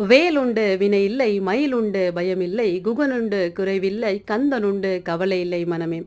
வேலுண்டு வினை இல்லை, மயிலுண்டு பயமில்லை, குகனுண்டு குறைவில்லை, கந்தனுண்டு கவலை இல்லை மனமே.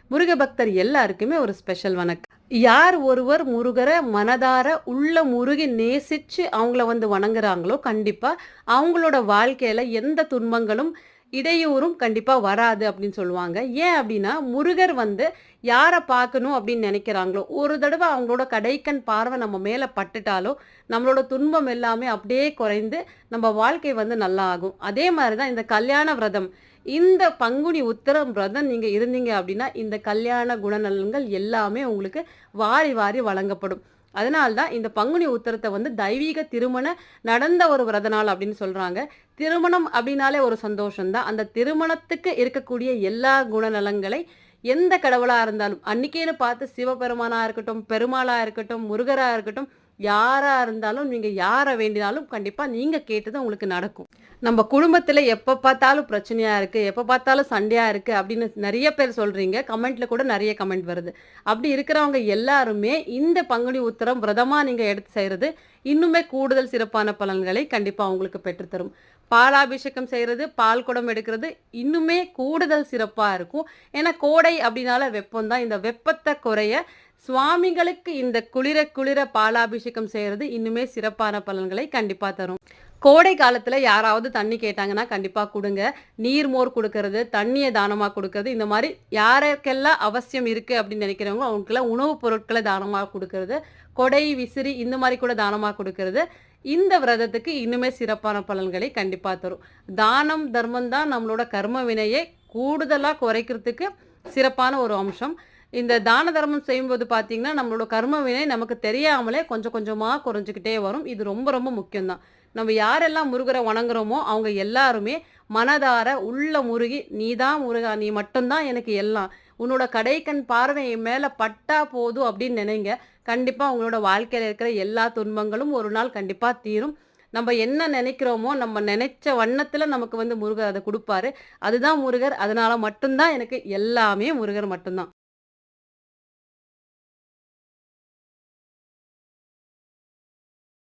முருக பக்தர் எல்லாருக்குமே ஒரு ஸ்பெஷல் வணக்கம். யார் ஒருவர் முருகரை மனதார உள்ள முருகி நேசிச்சு அவங்கள வந்து வணங்குறாங்களோ, கண்டிப்பா அவங்களோட வாழ்க்கையில எந்த துன்பங்களும், இடையூறும் கண்டிப்பா வராது அப்படின்னு சொல்லுவாங்க. ஏன் அப்படின்னா, முருகர் வந்து யார பார்க்கணும் அப்படின்னு நினைக்கிறாங்களோ, ஒரு தடவ அவங்களோட கடைக்கண் பார்வை நம்ம மேல பட்டுட்டாலோ, நம்மளோட துன்பம் எல்லாமே அப்படியே குறைந்து, நம்ம வாழ்க்கை வந்து நல்லா ஆகும். அதே மாரி தான் இந்த கல்யாண விரதம். இந்த பங்குனி உத்திரம் விரதம் நீங்க இருந்தீங்க அப்படின்னா, இந்த கல்யாண குணநலன்கள் எல்லாமே உங்களுக்கு வாரி வாரி வழங்கப்படும். அதனால தான் இந்த பங்குனி உத்திரத்த வந்து தெய்வீக திருமண நடந்த ஒரு விரத நாள் அப்படின்னு சொல்றாங்க. திருமணம் அப்படின்னாலே ஒரு சந்தோஷம் தான். அந்த திருமணத்துக்கு இருக்கக்கூடிய எல்லா குணநலங்களை எந்த கடவுளா இருந்தாலும், அன்னைக்கேன்னு பார்த்து சிவபெருமானா இருக்கட்டும், பெருமாளா இருக்கட்டும், முருகரா இருக்கட்டும், யாரா இருந்தாலும் நீங்க யார வேண்டினாலும் கண்டிப்பா நீங்க கேட்டது உங்களுக்கு நடக்கும். நம்ம குடும்பத்துல எப்ப பார்த்தாலும் பிரச்சனையா இருக்கு, எப்ப பார்த்தாலும் சண்டையா இருக்கு அப்படின்னு நெறைய பேர் சொல்றீங்க. கமெண்ட்ல கூட நெறைய கமெண்ட் வருது. அப்படி இருக்கிறவங்க எல்லாருமே இந்த பங்குனி உத்திரம் விரதமா நீங்க எடுத்து செய்றது, இன்னுமே கூடுதல் சிறப்பான பலன்களை கண்டிப்பா உங்களுக்கு பெற்றுத்தரும். பாலாபிஷேகம் செய்றது, பால் குடம் எடுக்கிறது இன்னுமே கூடுதல் சிறப்பா இருக்கும். ஏன்னா கோடை அப்படின்னால வெப்பம் தான். இந்த வெப்பத்த குறைய சுவாமிகளுக்கு இந்த குளிர குளிர பாலாபிஷேகம் செய்யறது இன்னுமே சிறப்பான பலன்களை கண்டிப்பா தரும். கோடை காலத்துல யாராவது தண்ணி கேட்டாங்கன்னா கண்டிப்பா குடுங்க. நீர்மோர் குடுக்கறது, தண்ணிய தானமா குடுக்கறது, இந்த மாரி யாருக்கெல்லாம் அவசியம் இருக்கு அப்படின்னு நினைக்கிறவங்க அவங்களுக்கெல்லாம் உணவுப் பொருட்கள தானமா குடுக்கறது, கொடை, விசிறி இந்த மாரி கூட தானமா குடுக்கறது, இந்த விரதத்துக்கு இன்னுமே சிறப்பான பலன்களை கண்டிப்பா தரும். தானம், தர்மம் தான் நம்மளோட கர்ம வினையை கூடுதலா குறைக்கிறதுக்கு சிறப்பான ஒரு அம்சம். இந்த தான தர்மம் செய்யும்போது பார்த்தீங்கன்னா, நம்மளோட கர்ம வினை நமக்கு தெரியாமலே கொஞ்சம் கொஞ்சமா குறைஞ்சுக்கிட்டே வரும். இது ரொம்ப ரொம்ப முக்கியம் தான். நம்ம யாரெல்லாம் முருகர வணங்குறோமோ, அவங்க எல்லாருமே மனதார உள்ள முருகி, "நீ தான் முருகா, நீ மட்டும் தான் எனக்கு எல்லாம். உன்னோட கடைக்கண் பார்வை என் மேல பட்டா போதும்" அப்படின்னு நினைங்க. கண்டிப்பா உங்களோட வாழ்க்கையில இருக்கிற எல்லா துன்பங்களும் ஒரு நாள் கண்டிப்பா தீரும். நம்ம என்ன நினைக்கிறோமோ, நம்ம நினைச்ச வண்ணத்துல நமக்கு வந்து முருகர் அத குடுப்பாரு. அதுதான் முருகர். அதனால மட்டும் தான் எனக்கு எல்லாமே முருகர் மட்டும் தான்.